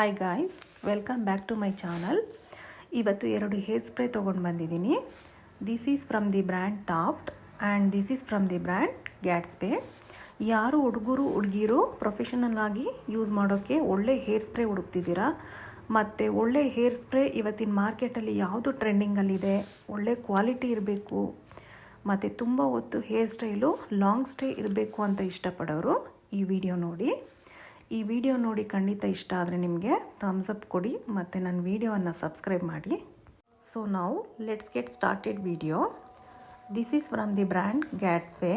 Hi guys, welcome back to my channel. ಇವತ್ತು 2 hair spray ತೊಗೊಂಡು ಬಂದಿದ್ದೀನಿ. This is from the brand Taft and this is from the brand Gatsby. ಯಾರು ಹುಡುಗಿರು professional ಆಗಿ use ಮಾಡೋಕ್ಕೆ ಒಳ್ಳೆ ಹೇರ್ ಸ್ಪ್ರೇ ಹುಡುಕ್ತಿದ್ದೀರಾ, ಮತ್ತು ಒಳ್ಳೆ ಹೇರ್ ಸ್ಪ್ರೇ ಇವತ್ತಿನ ಮಾರ್ಕೆಟಲ್ಲಿ ಯಾವುದು ಟ್ರೆಂಡಿಂಗಲ್ಲಿದೆ, ಒಳ್ಳೆ ಕ್ವಾಲಿಟಿ ಇರಬೇಕು ಮತ್ತು ತುಂಬ ಹೊತ್ತು ಹೇರ್ ಸ್ಟೈಲು ಲಾಂಗ್ ಸ್ಟೇ ಇರಬೇಕು ಅಂತ ಇಷ್ಟಪಡೋರು ಈ ವಿಡಿಯೋ ನೋಡಿ. ಈ ವಿಡಿಯೋ ನೋಡಿ ಖಂಡಿತ ಇಷ್ಟ ಆದರೆ ನಿಮಗೆ ಥಮ್ಸ್ ಅಪ್ ಕೊಡಿ ಮತ್ತು ನನ್ನ ವಿಡಿಯೋವನ್ನು ಸಬ್ಸ್ಕ್ರೈಬ್ ಮಾಡಿ. ಸೊ ನಾವು let's get started video. This is from the brand Gatsby.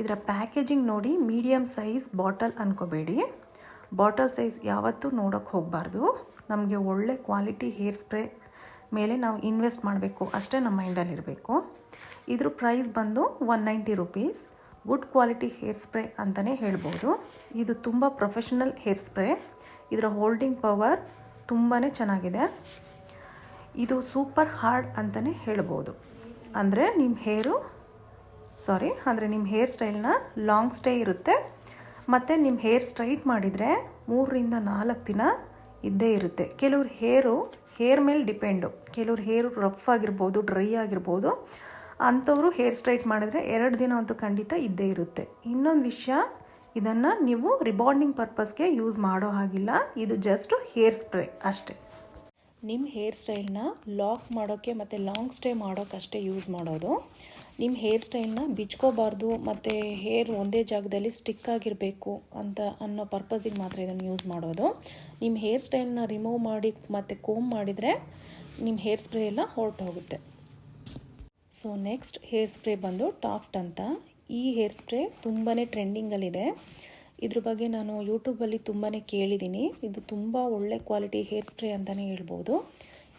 ಇದರ ಪ್ಯಾಕೇಜಿಂಗ್ ನೋಡಿ, ಮೀಡಿಯಮ್ ಸೈಜ್ ಬಾಟಲ್ ಅನ್ಕೋಬೇಡಿ. ಬಾಟಲ್ ಸೈಜ್ ಯಾವತ್ತೂ ನೋಡೋಕ್ಕೆ ಹೋಗಬಾರ್ದು. ನಮಗೆ ಒಳ್ಳೆ ಕ್ವಾಲಿಟಿ ಹೇರ್ ಸ್ಪ್ರೇ ಮೇಲೆ ನಾವು ಇನ್ವೆಸ್ಟ್ ಮಾಡಬೇಕು ಅಷ್ಟೇ ನಮ್ಮ ಮೈಂಡಲ್ಲಿರಬೇಕು. ಇದ್ರ ಪ್ರೈಸ್ ಬಂದು 190 rupees. Good quality hair spray ಅಂತಲೇ ಹೇಳ್ಬೋದು. ಇದು ತುಂಬ ಪ್ರೊಫೆಷನಲ್ ಹೇರ್ ಸ್ಪ್ರೇ. ಇದರ ಹೋಲ್ಡಿಂಗ್ ಪವರ್ ತುಂಬಾ ಚೆನ್ನಾಗಿದೆ. ಇದು ಸೂಪರ್ ಹಾರ್ಡ್ ಅಂತಲೇ ಹೇಳ್ಬೋದು. ಅಂದರೆ ನಿಮ್ಮ ಹೇರ್ ಸ್ಟೈಲ್ನ ಲಾಂಗ್ ಸ್ಟೇ ಇರುತ್ತೆ. ಮತ್ತು ನಿಮ್ಮ ಹೇರ್ ಸ್ಟ್ರೈಟ್ ಮಾಡಿದರೆ 3 ರಿಂದ 4 ದಿನ ಇದ್ದೇ ಇರುತ್ತೆ. ಕೆಲವ್ರ ಹೇರ್ ಮೇಲೆ ಡಿಪೆಂಡು. ಕೆಲವ್ರ ಹೇರು ರಫ್ ಆಗಿರ್ಬೋದು, ಡ್ರೈ ಆಗಿರ್ಬೋದು. ಅಂಥವರು ಹೇರ್ ಸ್ಟ್ರೈಟ್ ಮಾಡಿದ್ರೆ 2 ದಿನ ಅಂತೂ ಖಂಡಿತ ಇದ್ದೇ ಇರುತ್ತೆ. ಇನ್ನೊಂದು ವಿಷಯ, ಇದನ್ನು ನೀವು ರಿಬಾಂಡಿಂಗ್ ಪರ್ಪಸ್ಗೆ ಯೂಸ್ ಮಾಡೋ ಹಾಗಿಲ್ಲ. ಇದು ಜಸ್ಟ್ ಹೇರ್ ಸ್ಪ್ರೇ ಅಷ್ಟೇ. ನಿಮ್ಮ ಹೇರ್ ಸ್ಟೈಲ್ನ ಲಾಕ್ ಮಾಡೋಕ್ಕೆ ಮತ್ತು ಲಾಂಗ್ ಸ್ಟೇ ಮಾಡೋಕ್ಕಷ್ಟೇ ಯೂಸ್ ಮಾಡೋದು. ನಿಮ್ಮ ಹೇರ್ ಸ್ಟೈಲ್ನ ಬಿಚ್ಕೋಬಾರ್ದು ಮತ್ತು ಹೇರ್ ಒಂದೇ ಜಾಗದಲ್ಲಿ ಸ್ಟಿಕ್ ಆಗಿರಬೇಕು ಅನ್ನೋ ಪರ್ಪಸಿಗೆ ಮಾತ್ರ ಇದನ್ನು ಯೂಸ್ ಮಾಡೋದು. ನಿಮ್ಮ ಹೇರ್ ಸ್ಟೈಲ್ನ ರಿಮೂವ್ ಮಾಡಿ ಮತ್ತು ಕೋಮ್ ಮಾಡಿದರೆ ನಿಮ್ಮ ಹೇರ್ ಸ್ಪ್ರೇ ಎಲ್ಲ ಹೊರಟೋಗುತ್ತೆ. ಸೊ ನೆಕ್ಸ್ಟ್ ಹೇರ್ ಸ್ಪ್ರೇ ಬಂದು ಟಾಫ್ಟ್ ಅಂತ. ಈ ಹೇರ್ ಸ್ಪ್ರೇ ತುಂಬಾ ಟ್ರೆಂಡಿಂಗಲ್ಲಿದೆ. ಇದ್ರ ಬಗ್ಗೆ ನಾನು ಯೂಟ್ಯೂಬಲ್ಲಿ ತುಂಬಾ ಕೇಳಿದ್ದೀನಿ. ಇದು ತುಂಬ ಒಳ್ಳೆ ಕ್ವಾಲಿಟಿ ಹೇರ್ ಸ್ಪ್ರೇ ಅಂತಲೇ ಹೇಳ್ಬೋದು.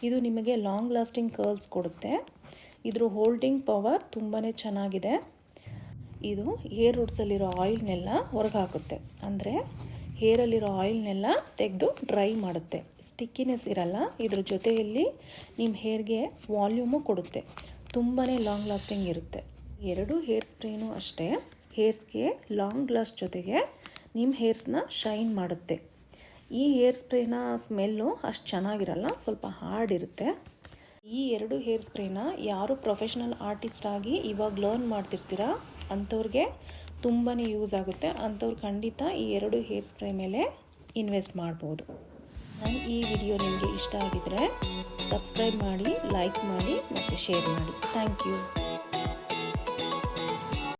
ಇದು ನಿಮಗೆ ಲಾಂಗ್ ಲಾಸ್ಟಿಂಗ್ ಕರ್ಲ್ಸ್ ಕೊಡುತ್ತೆ. ಇದ್ರ ಹೋಲ್ಡಿಂಗ್ ಪವರ್ ತುಂಬಾ ಚೆನ್ನಾಗಿದೆ. ಇದು ಹೇರ್ ರೂಟ್ಸಲ್ಲಿರೋ ಆಯಿಲ್ನೆಲ್ಲ ಹೊರಗೆ ಹಾಕುತ್ತೆ. ಅಂದರೆ ಹೇರಲ್ಲಿರೋ ಆಯಿಲ್ನೆಲ್ಲ ತೆಗೆದು ಡ್ರೈ ಮಾಡುತ್ತೆ. ಸ್ಟಿಕ್ಕಿನೆಸ್ ಇರಲ್ಲ. ಇದ್ರ ಜೊತೆಯಲ್ಲಿ ನಿಮ್ಮ ಹೇರ್ಗೆ ವಾಲ್ಯೂಮು ಕೊಡುತ್ತೆ. ತುಂಬಾ ಲಾಂಗ್ ಲಾಸ್ಟಿಂಗ್ ಇರುತ್ತೆ. 2 ಹೇರ್ ಸ್ಪ್ರೇನೂ ಅಷ್ಟೇ ಹೇರ್ಸ್ಗೆ ಲಾಂಗ್ ಲಾಸ್ಟ್ ಜೊತೆಗೆ ನಿಮ್ಮ ಹೇರ್ಸ್ನ ಶೈನ್ ಮಾಡುತ್ತೆ. ಈ ಹೇರ್ ಸ್ಪ್ರೇನ ಸ್ಮೆಲ್ಲು ಅಷ್ಟು ಚೆನ್ನಾಗಿರಲ್ಲ, ಸ್ವಲ್ಪ ಹಾರ್ಡ್ ಇರುತ್ತೆ. ಈ 2 ಹೇರ್ ಸ್ಪ್ರೇನ ಯಾರು ಪ್ರೊಫೆಷ್ನಲ್ ಆರ್ಟಿಸ್ಟ್ ಆಗಿ ಇವಾಗ ಲರ್ನ್ ಮಾಡ್ತಿರ್ತೀರ ಅಂಥವ್ರಿಗೆ ತುಂಬಾ ಯೂಸ್ ಆಗುತ್ತೆ. ಅಂಥವ್ರು ಖಂಡಿತ ಈ 2 ಹೇರ್ ಸ್ಪ್ರೇ ಮೇಲೆ ಇನ್ವೆಸ್ಟ್ ಮಾಡ್ಬೋದು. ಈ ವಿಡಿಯೋ ನಿಮಗೆ ಇಷ್ಟ ಆಗಿದರೆ ಸಬ್ಸ್ಕ್ರೈಬ್ ಮಾಡಿ, ಲೈಕ್ ಮಾಡಿ ಮತ್ತು ಶೇರ್ ಮಾಡಿ. Thank you.